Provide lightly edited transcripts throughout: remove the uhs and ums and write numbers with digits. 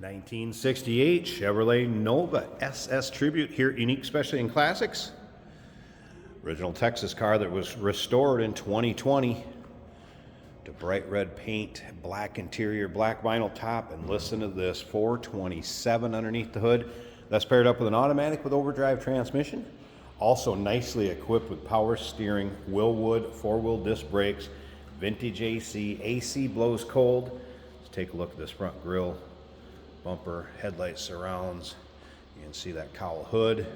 1968 Chevrolet Nova SS Tribute here at Unique Specialty and Classics. Original Texas car that was restored in 2020 to bright red paint, black interior, black vinyl top, and listen to this, 427 underneath the hood. That's paired up with an automatic with overdrive transmission. Also nicely equipped with power steering, Willwood 4-wheel disc brakes, vintage AC, AC blows cold. Let's take a look at this front grille, bumper, headlight surrounds. You can see that cowl hood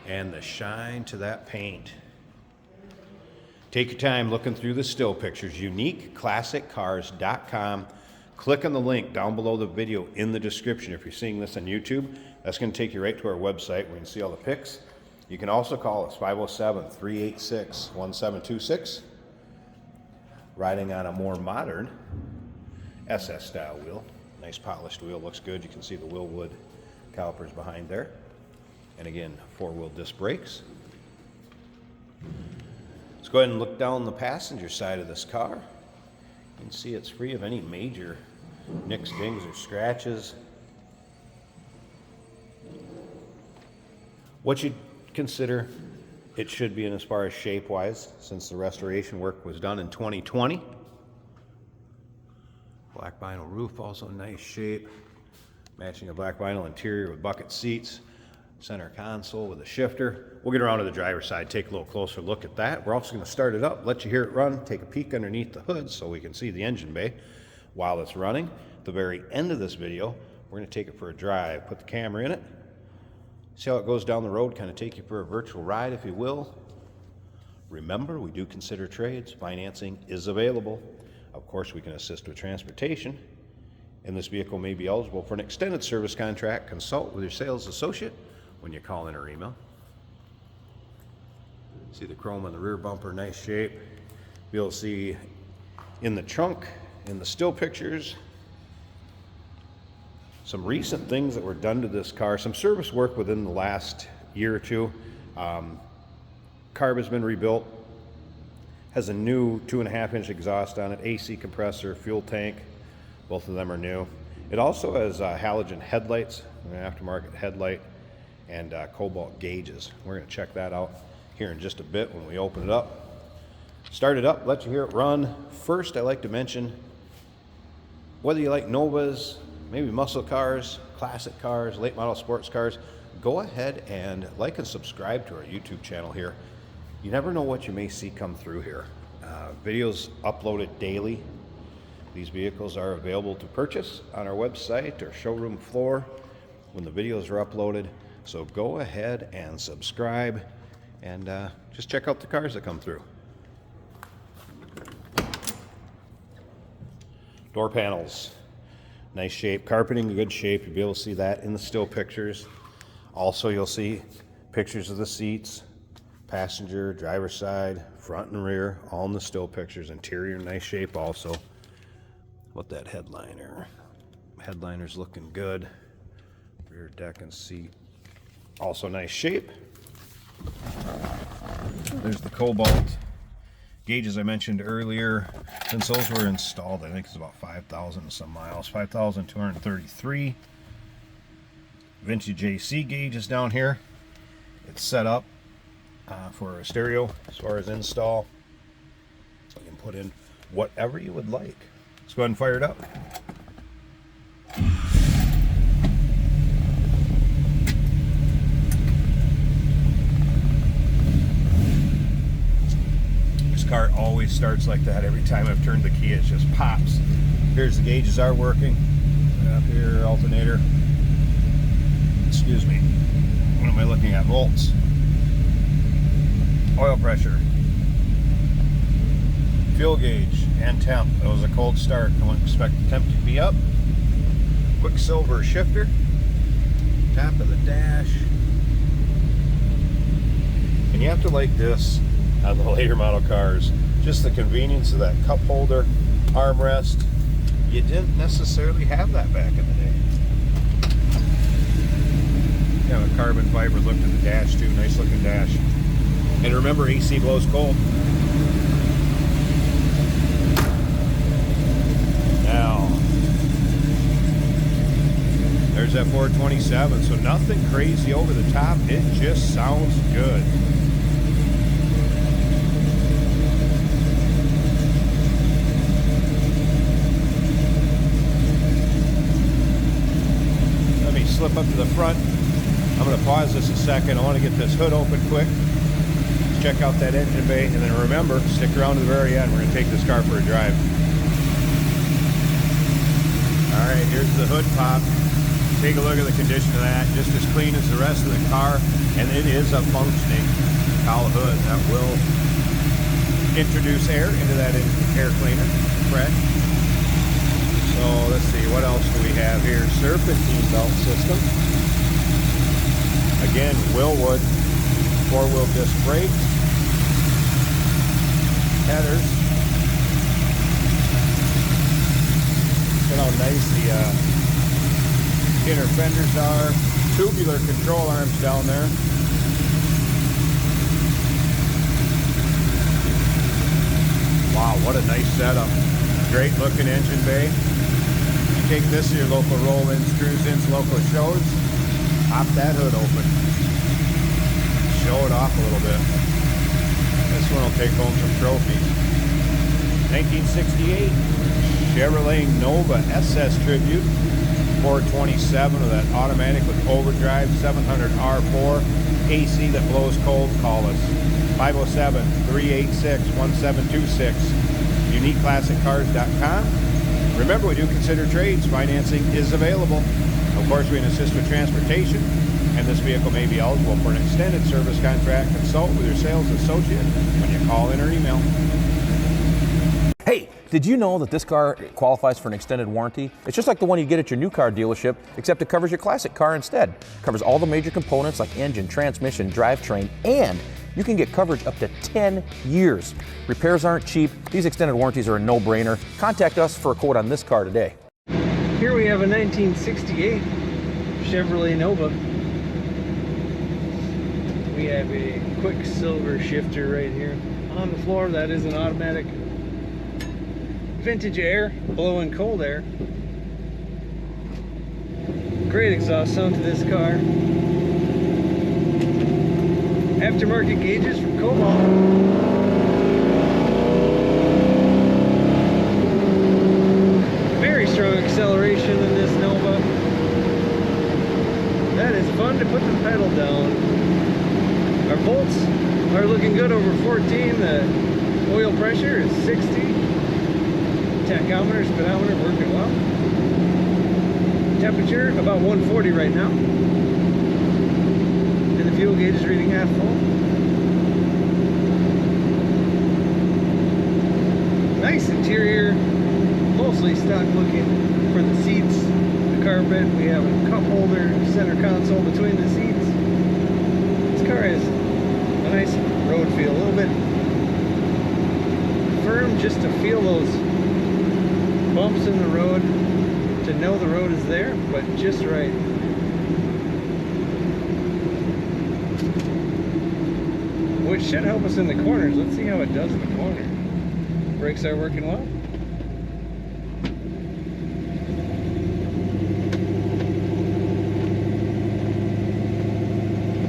and the shine to that paint. Take your time looking through the still pictures. UniqueClassicCars.com. Click on the link down below the video in the description. If you're seeing this on YouTube, that's going to take you right to our website where you can see all the pics. You can also call us 507-386-1726. Riding on a more modern SS style wheel. Nice polished wheel, looks good. You can see the Willwood calipers behind there. And again, 4-wheel disc brakes. Let's go ahead and look down the passenger side of this car. You can see it's free of any major nicks, dings, or scratches. What you'd consider it should be in as far as shape-wise, since the restoration work was done in 2020. Black vinyl roof, also nice shape. Matching a black vinyl interior with bucket seats. Center console with a shifter. We'll get around to the driver's side, take a little closer look at that. We're also going to start it up, let you hear it run, take a peek underneath the hood so we can see the engine bay while it's running. At the very end of this video, we're going to take it for a drive, put the camera in it, see how it goes down the road, kind of take you for a virtual ride, if you will. Remember, we do consider trades. Financing is available. Of course, we can assist with transportation, and this vehicle may be eligible for an extended service contract. Consult with your sales associate when you call in or email. See the chrome on the rear bumper, nice shape. You'll see in the trunk, in the still pictures, some recent things that were done to this car, some service work within the last year or two. Carb has been rebuilt, has a new 2.5-inch exhaust on it, AC compressor, fuel tank, both of them are new. It also has halogen headlights, an aftermarket headlight, and cobalt gauges. We're going to check that out here in just a bit when we open it up. Start it up, let you hear it run. First, I like to mention, whether you like Novas, maybe muscle cars, classic cars, late model sports cars, go ahead and like and subscribe to our YouTube channel here. You never know what you may see come through here. Videos uploaded daily. These vehicles are available to purchase on our website or showroom floor when the videos are uploaded. So go ahead and subscribe and just check out the cars that come through. Door panels, nice shape. Carpeting, good shape. You'll be able to see that in the still pictures. Also, you'll see pictures of the seats, passenger, driver's side, front and rear, all in the still pictures. Interior, nice shape also. What that headliner's looking good. Rear deck and seat, also nice shape. There's the cobalt gauges I mentioned earlier. Since those were installed, I think it's about 5,000 and some miles, 5,233. Vintage AC gauges down here. It's set up for a stereo as far as install. So you can put in whatever you would like. Let's go ahead and fire it up. This car always starts like that every time I've turned the key. It just pops. Here's the gauges are working. Up here, alternator. Excuse me. What am I looking at? Volts. Oil pressure. Fuel gauge and temp. That was a cold start. I wouldn't expect the temp to be up. Quicksilver shifter. Top of the dash. And you have to like this on the later model cars. Just the convenience of that cup holder, armrest. You didn't necessarily have that back in the day. You have a carbon fiber look to the dash too. Nice looking dash. And remember, AC blows cold. Now, there's that 427. So nothing crazy over the top. It just sounds good. Let me slip up to the front. I'm going to pause this a second. I want to get this hood open quick. Check out that engine bay, and then remember, stick around to the very end. We're going to take this car for a drive. All right, here's the hood pop. Take a look at the condition of that. Just as clean as the rest of the car, and it is a functioning cowl hood that will introduce air into that air cleaner. Correct. So let's see, what else do we have here? Serpentine belt system. Again, Willwood 4-wheel disc brakes, headers. Look how nice the inner fenders are. Tubular control arms down there. Wow, what a nice setup. Great looking engine bay. You take this to your local roll-ins, cruise-ins, local shows. Pop that hood open. Show it off a little bit. This one will take home some trophies. 1968 Chevrolet Nova SS Tribute 427 with that automatic with overdrive, 700 R4 AC that blows cold. Call us 507-386-1726. UniqueClassicCars.com. Remember, we do consider trades. Financing is available. Of course, we can assist with transportation, and this vehicle may be eligible for an extended service contract. Consult with your sales associate when you call in or email. Hey, did you know that this car qualifies for an extended warranty? It's just like the one you get at your new car dealership, except it covers your classic car instead. It covers all the major components like engine, transmission, drivetrain, and you can get coverage up to 10 years. Repairs aren't cheap. These extended warranties are a no-brainer. Contact us for a quote on this car today. Here we have a 1968 Chevrolet Nova. We have a quicksilver shifter right here on the floor. That is an automatic vintage air, blowing cold air. Great exhaust sound to this car. Aftermarket gauges from Coupe. Acceleration in this Nova. That is fun to put the pedal down. Our volts are looking good over 14. The oil pressure is 60. Tachometer, speedometer working well. Temperature about 140 right now. And the fuel gauge is reading half full. Nice interior. Mostly stock looking. For the seats, the carpet, we have a cup holder, center console between the seats. This car has a nice road feel, a little bit firm just to feel those bumps in the road, to know the road is there, but just right. Which should help us in the corners. Let's see how it does in the corner. Brakes are working well.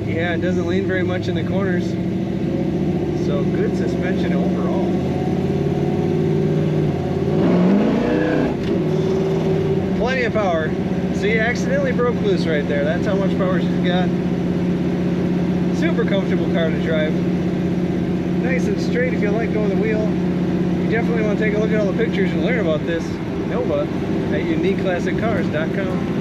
Yeah, it doesn't lean very much in the corners, so good suspension overall. Plenty of power. See, you accidentally broke loose right there. That's how much power she's got. Super comfortable car to drive. Nice and straight if you like going the wheel. You definitely want to take a look at all the pictures and learn about this Nova at UniqueClassicCars.com.